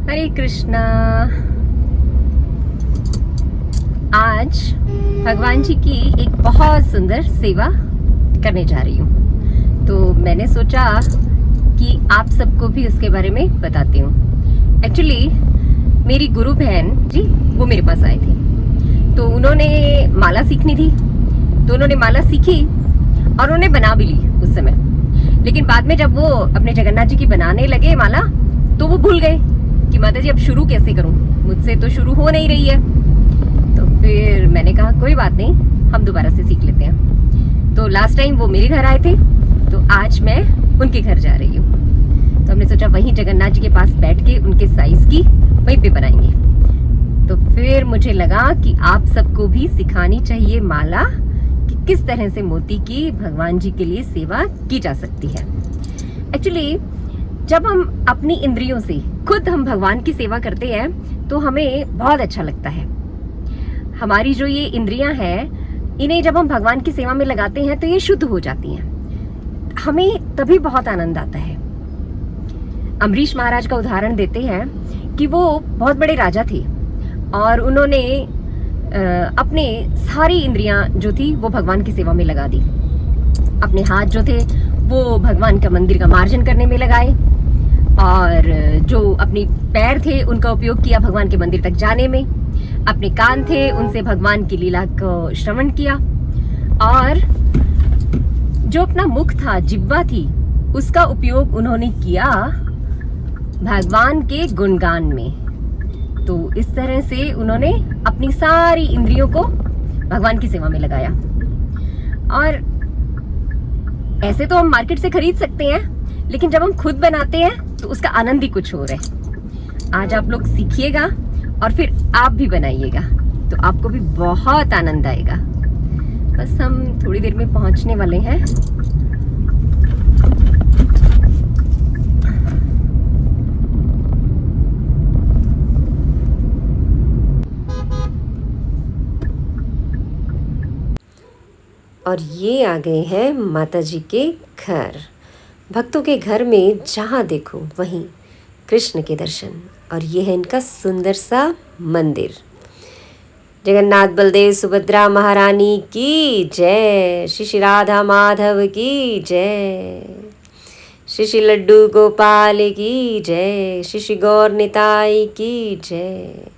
हरे कृष्णा। आज भगवान जी की एक बहुत सुंदर सेवा करने जा रही हूँ, तो मैंने सोचा कि आप सबको भी उसके बारे में बताती हूँ। एक्चुअली मेरी गुरु बहन जी वो मेरे पास आए थे, तो उन्होंने माला सीखनी थी, तो उन्होंने माला सीखी और उन्होंने बना भी ली उस समय। लेकिन बाद में जब वो अपने जगन्नाथ जी की बनाने लगे माला, तो वो भूल गए कि माता जी अब शुरू कैसे करूं, मुझसे तो शुरू हो नहीं रही है। तो फिर मैंने कहा कोई बात नहीं, हम दोबारा से सीख लेते हैं। तो लास्ट टाइम वो मेरे घर आए थे, तो आज मैं उनके घर जा रही हूँ। तो हमने सोचा वहीं जगन्नाथ जी के पास बैठ के उनके साइज की वहीं पे बनाएंगे। तो फिर मुझे लगा कि आप सबको भी सिखानी चाहिए माला कि किस तरह से मोती की भगवान जी के लिए सेवा की जा सकती है। एक्चुअली जब हम अपनी इंद्रियों से खुद हम भगवान की सेवा करते हैं तो हमें बहुत अच्छा लगता है। हमारी जो ये इंद्रियां हैं, इन्हें जब हम भगवान की सेवा में लगाते हैं तो ये शुद्ध हो जाती हैं। हमें तभी बहुत आनंद आता है। अम्बरीश महाराज का उदाहरण देते हैं कि वो बहुत बड़े राजा थे और उन्होंने अपने सारी इंद्रियां जो थी वो भगवान की सेवा में लगा दी। अपने हाथ जो थे वो भगवान का मंदिर का मार्जन करने में लगाए, और जो अपने पैर थे उनका उपयोग किया भगवान के मंदिर तक जाने में। अपने कान थे, उनसे भगवान की लीला को श्रवण किया, और जो अपना मुख था, जिह्वा थी, उसका उपयोग उन्होंने किया भगवान के गुणगान में। तो इस तरह से उन्होंने अपनी सारी इंद्रियों को भगवान की सेवा में लगाया। और ऐसे तो हम मार्केट से खरीद सकते हैं, लेकिन जब हम खुद बनाते हैं तो उसका आनंद ही कुछ और है। आज आप लोग सीखिएगा और फिर आप भी बनाइएगा, तो आपको भी बहुत आनंद आएगा। बस हम थोड़ी देर में पहुंचने वाले हैं। और ये आ गए हैं माता जी के घर। भक्तों के घर में जहाँ देखो वहीं कृष्ण के दर्शन। और ये है इनका सुंदर सा मंदिर। जगन्नाथ बलदेव सुभद्रा महारानी की जय। श्री श्री राधा माधव की जय। श्री श्री लड्डू गोपाल की जय। श्री श्री गौर निताई की जय।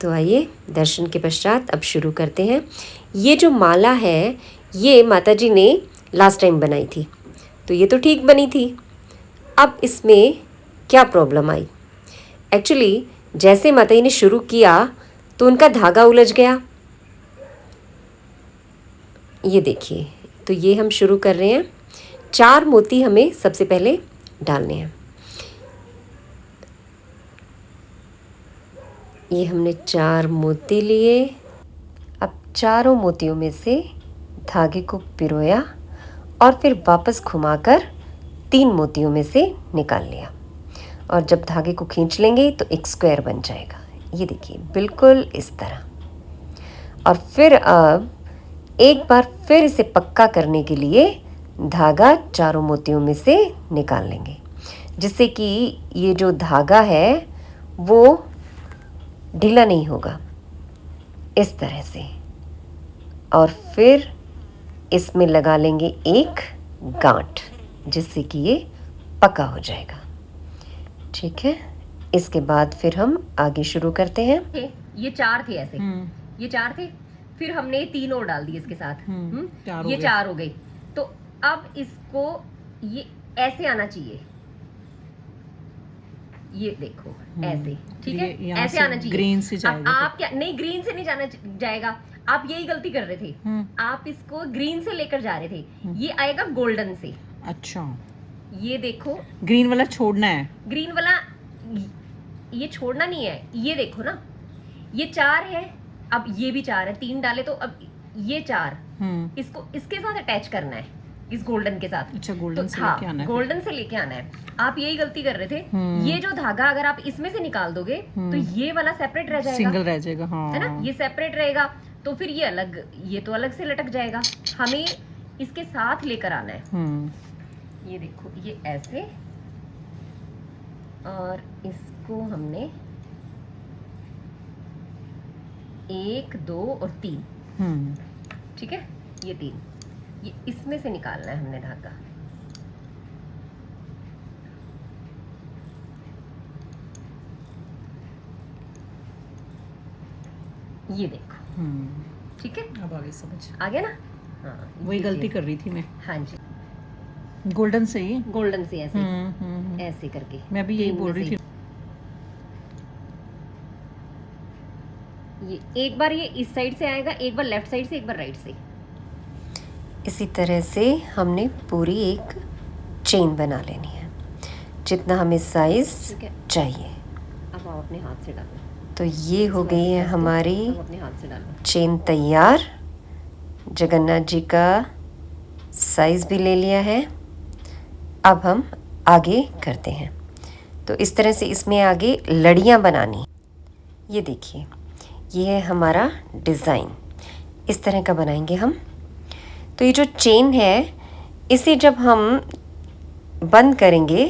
तो आइए दर्शन के पश्चात अब शुरू करते हैं। ये जो माला है ये माता जी ने लास्ट टाइम बनाई थी, तो ये तो ठीक बनी थी। अब इसमें क्या प्रॉब्लम आई? एक्चुअली जैसे माता जी ने शुरू किया तो उनका धागा उलझ गया। ये देखिए, तो ये हम शुरू कर रहे हैं। 4 मोती हमें सबसे पहले डालने हैं। ये हमने 4 मोती लिए। अब चारों मोतियों में से धागे को पिरोया और फिर वापस घुमाकर 3 मोतियों में से निकाल लिया। और जब धागे को खींच लेंगे तो एक स्क्वायर बन जाएगा। ये देखिए बिल्कुल इस तरह। और फिर अब एक बार फिर इसे पक्का करने के लिए धागा चारों मोतियों में से निकाल लेंगे, जिससे कि ये जो धागा है वो ढीला नहीं होगा, इस तरह से। और फिर इसमें लगा लेंगे एक गांठ, जिससे कि ये पक्का हो जाएगा। ठीक है, इसके बाद फिर हम आगे शुरू करते हैं। ये 4 थे ऐसे, ये 4 थे, फिर हमने 3 और डाल दिए इसके साथ। ये 4 हो गए। तो अब इसको ये ऐसे आना चाहिए, ये देखो ऐसे, ठीक है, ऐसे आना चाहिए। ग्रीन से जाएगा। आप क्या नहीं, ग्रीन से नहीं जाना जाएगा। आप यही गलती कर रहे थे, आप इसको ग्रीन से लेकर जा रहे थे। ये आएगा गोल्डन से। अच्छा, ये देखो, ग्रीन वाला छोड़ना है। ग्रीन वाला ये छोड़ना नहीं है। ये देखो ना, ये 4 है, अब ये भी 4 है, 3 डाले तो अब ये 4, इसको इसके साथ अटैच करना है, इस गोल्डन के साथ। अच्छा, गोल्डन तो से लेके आना है। गोल्डन से लेके आना है। आप यही गलती कर रहे थे। ये जो धागा अगर आप इसमें से निकाल दोगे तो ये वाला सेपरेट रह जाएगा, सिंगल रह जाएगा। हाँ, है ना, ये सेपरेट रहेगा, तो फिर ये अलग, ये तो अलग से लटक जाएगा। हमें इसके साथ लेकर आना है। ये देखो, ये ऐसे और इसको हमने 1 2 और 3, ठीक है, ये 3, ये इसमें से निकालना है हमने धागा। ये देखो, ठीक है, अब आगे समझ आ गया ना। हाँ, वही ये गलती चीज़। कर रही थी मैं। हाँ जी, गोल्डन से ही। गोल्डन से ऐसे हम्म। ऐसे करके मैं भी यही 3 बोल में रही से। थी। ये एक बार ये इस साइड से आएगा, एक बार लेफ्ट साइड से, एक बार राइट से। इसी तरह से हमने पूरी एक चेन बना लेनी है, जितना हमें साइज चाहिए। अब आप अपने हाथ से डालो। तो ये हो गई है हमारी अपने हाथ से डालो चेन तैयार। जगन्नाथ जी का साइज भी ले लिया है। अब हम आगे करते हैं। तो इस तरह से इसमें आगे लड़ियाँ बनानी। ये देखिए, ये है हमारा डिज़ाइन। इस तरह का बनाएंगे हम। तो ये जो चेन है, इसे जब हम बंद करेंगे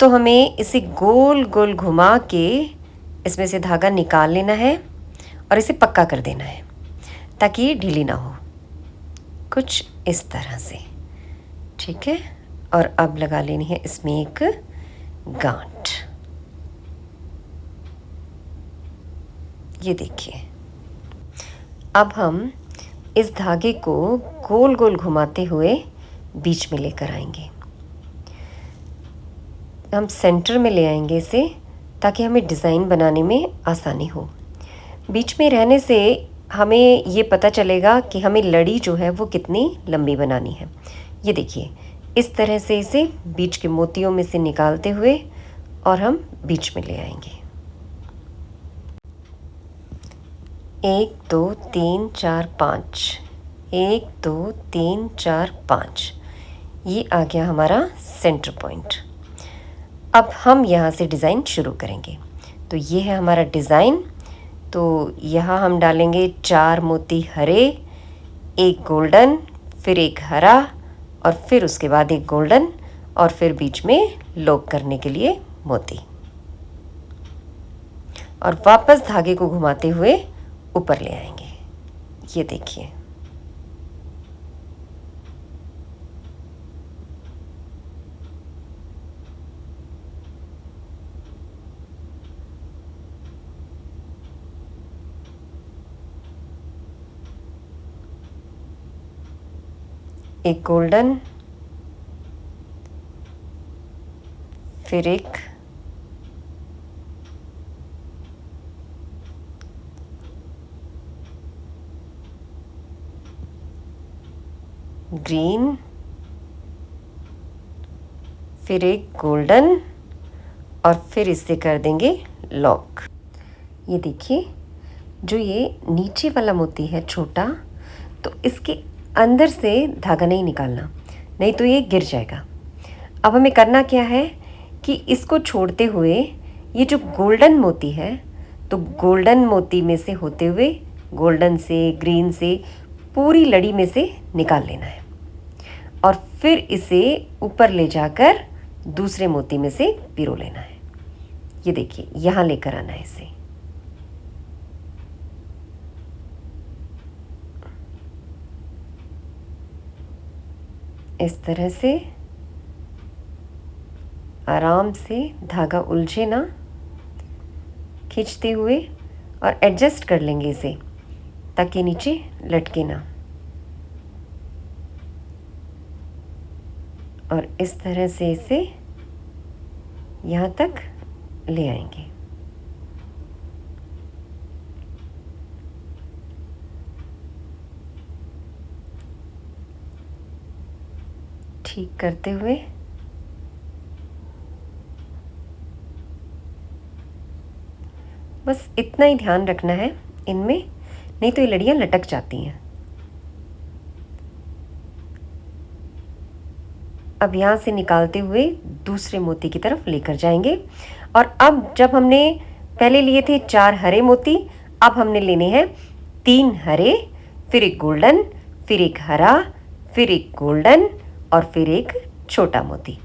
तो हमें इसे गोल गोल घुमा के इसमें से धागा निकाल लेना है और इसे पक्का कर देना है ताकि ये ढीली ना हो, कुछ इस तरह से, ठीक है। और अब लगा लेनी है इसमें एक गांठ। ये देखिए, अब हम इस धागे को गोल गोल घुमाते हुए बीच में लेकर आएंगे। हम सेंटर में ले आएंगे इसे ताकि हमें डिज़ाइन बनाने में आसानी हो। बीच में रहने से हमें ये पता चलेगा कि हमें लड़ी जो है वो कितनी लंबी बनानी है। ये देखिए, इस तरह से इसे बीच के मोतियों में से निकालते हुए और हम बीच में ले आएंगे। 1 2 3 4 5, 1 2 3 4 5, ये आ गया हमारा सेंटर पॉइंट। अब हम यहाँ से डिज़ाइन शुरू करेंगे। तो ये है हमारा डिज़ाइन। तो यहाँ हम डालेंगे 4 मोती हरे, एक गोल्डन, फिर एक हरा और फिर उसके बाद एक गोल्डन और फिर बीच में लॉक करने के लिए मोती, और वापस धागे को घुमाते हुए ऊपर ले आएंगे। ये देखिए, एक गोल्डन, फिर एक ग्रीन, फिर एक गोल्डन और फिर इसे कर देंगे लॉक। ये देखिए, जो ये नीचे वाला मोती है छोटा, तो इसके अंदर से धागा नहीं निकालना, नहीं तो ये गिर जाएगा। अब हमें करना क्या है कि इसको छोड़ते हुए ये जो गोल्डन मोती है, तो गोल्डन मोती में से होते हुए गोल्डन से, ग्रीन से, पूरी लड़ी में से निकाल लेना है और फिर इसे ऊपर ले जाकर दूसरे मोती में से पिरो लेना है। ये देखिए, यहाँ लेकर आना है इसे। इस तरह से आराम से, धागा उलझे ना, खींचते हुए और एडजस्ट कर लेंगे इसे ताकि नीचे लटके ना। और इस तरह से इसे यहाँ तक ले आएंगे। ठीक करते हुए बस इतना ही ध्यान रखना है इनमें, नहीं तो ये लड़ियाँ लटक जाती हैं। अब यहाँ से निकालते हुए दूसरे मोती की तरफ लेकर जाएंगे। और अब जब हमने पहले लिए थे 4 हरे मोती, अब हमने लेने हैं 3 हरे, फिर एक गोल्डन, फिर एक हरा, फिर एक गोल्डन और फिर एक छोटा मोती।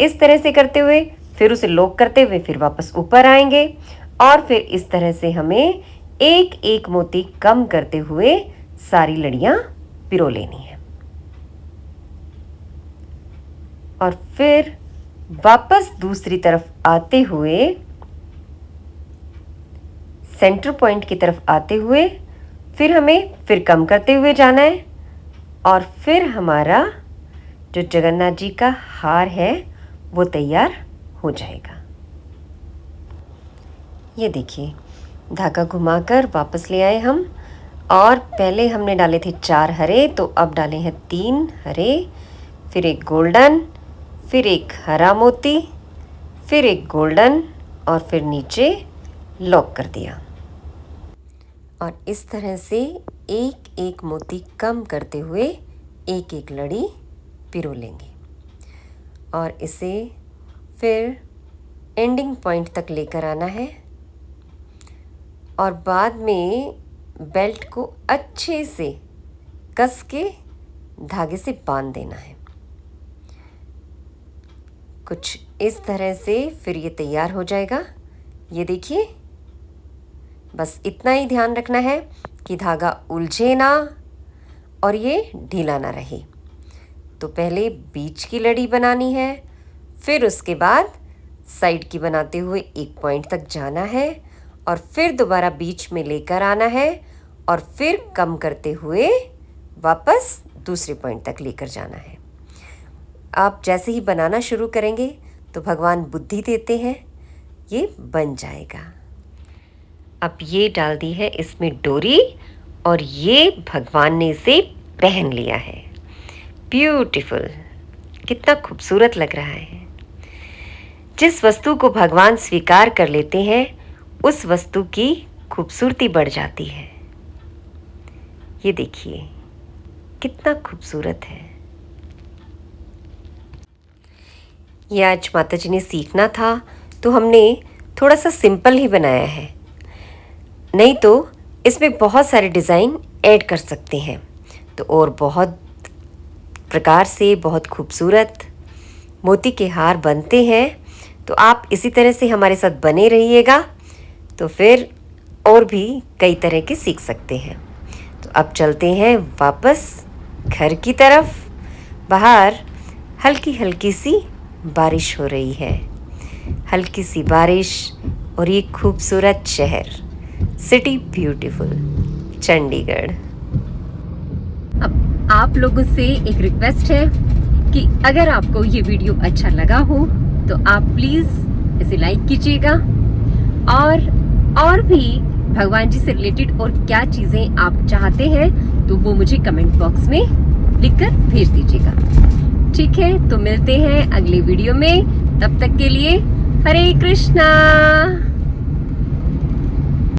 इस तरह से करते हुए फिर उसे लॉक करते हुए फिर वापस ऊपर आएंगे और फिर इस तरह से हमें एक एक मोती कम करते हुए सारी लड़ियां पिरो लेनी है। और फिर वापस दूसरी तरफ आते हुए सेंटर पॉइंट की तरफ आते हुए फिर हमें फिर कम करते हुए जाना है और फिर हमारा जो जगन्नाथ जी का हार है वो तैयार हो जाएगा। ये देखिए, धागा घुमाकर वापस ले आए हम और पहले हमने डाले थे 4 हरे, तो अब डाले हैं 3 हरे, फिर एक गोल्डन, फिर एक हरा मोती, फिर एक गोल्डन और फिर नीचे लॉक कर दिया। और इस तरह से एक एक मोती कम करते हुए एक एक लड़ी पिरो लेंगे और इसे फिर एंडिंग पॉइंट तक लेकर आना है और बाद में बेल्ट को अच्छे से कस के धागे से बांध देना है। कुछ इस तरह से फिर ये तैयार हो जाएगा। ये देखिए, बस इतना ही ध्यान रखना है कि धागा उलझे ना और ये ढीला ना रहे। तो पहले बीच की लड़ी बनानी है, फिर उसके बाद साइड की बनाते हुए एक पॉइंट तक जाना है और फिर दोबारा बीच में लेकर आना है और फिर कम करते हुए वापस दूसरे पॉइंट तक लेकर जाना है। आप जैसे ही बनाना शुरू करेंगे तो भगवान बुद्धि देते हैं, ये बन जाएगा। अब ये डाल दी है इसमें डोरी और ये भगवान ने इसे पहन लिया है। ब्यूटीफुल, कितना खूबसूरत लग रहा है। जिस वस्तु को भगवान स्वीकार कर लेते हैं उस वस्तु की खूबसूरती बढ़ जाती है। ये देखिए कितना खूबसूरत है। ये आज माता जी ने सीखना था तो हमने थोड़ा सा सिंपल ही बनाया है, नहीं तो इसमें बहुत सारे डिज़ाइन ऐड कर सकते हैं तो और बहुत प्रकार से बहुत खूबसूरत मोती के हार बनते हैं। तो आप इसी तरह से हमारे साथ बने रहिएगा तो फिर और भी कई तरह के सीख सकते हैं। तो अब चलते हैं वापस घर की तरफ। बाहर हल्की हल्की सी बारिश हो रही है, हल्की सी बारिश और ये खूबसूरत शहर, सिटी ब्यूटीफुल चंडीगढ़। अब आप लोगों से एक रिक्वेस्ट है कि अगर आपको ये वीडियो अच्छा लगा हो तो आप प्लीज़ इसे लाइक कीजिएगा और भी भगवान जी से रिलेटेड और क्या चीज़ें आप चाहते हैं तो वो मुझे कमेंट बॉक्स में लिखकर भेज दीजिएगा। ठीक है, तो मिलते हैं अगले वीडियो में। तब तक के लिए हरे कृष्णा।